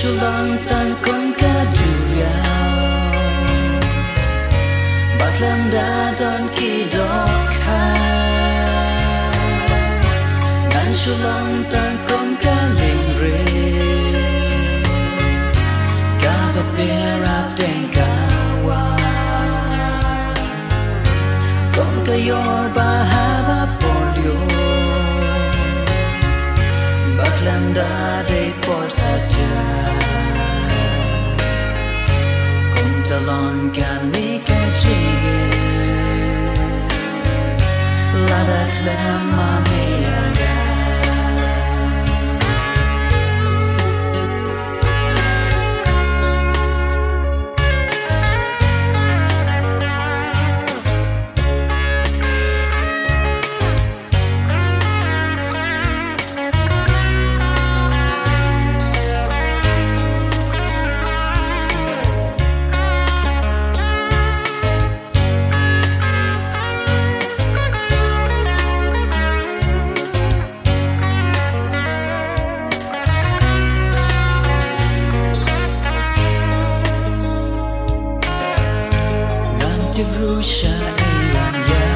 Sulang tan con kaduriao Batlam da don ki dokha Nan sulang tan con kaling re Gaba berap den kawa Con kayor bahaba polio Batlam da de por saja Salon kan ni kan sige Ladat lama meyaga Rusha eyangya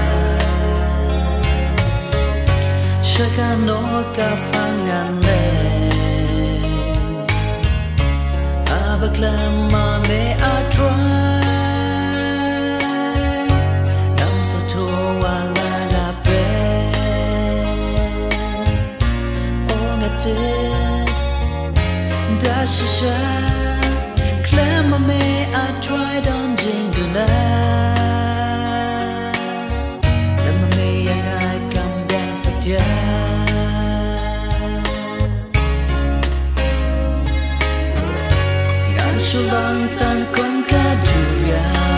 Shakano kafanganle Abaklama me atry Nam soto wala na pe Ongate Dashisha Klama me atry Don jinguna Sulang tan con kaduriao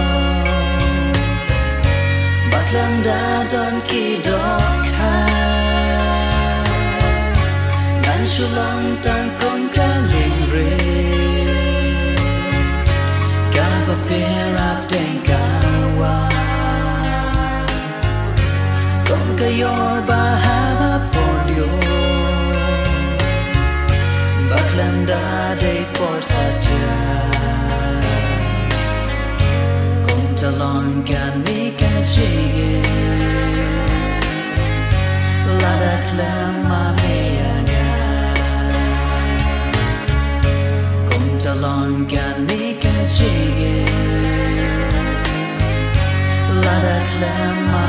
Batlam da don ki dokha Nan sulang tan con kaling re Gaba berap den kawa Con kayor bahaba polio Batlam da de por saja Salon kan ni kan sige Ladat lama meyaga Kung salon kan ni kan sige Ladat lama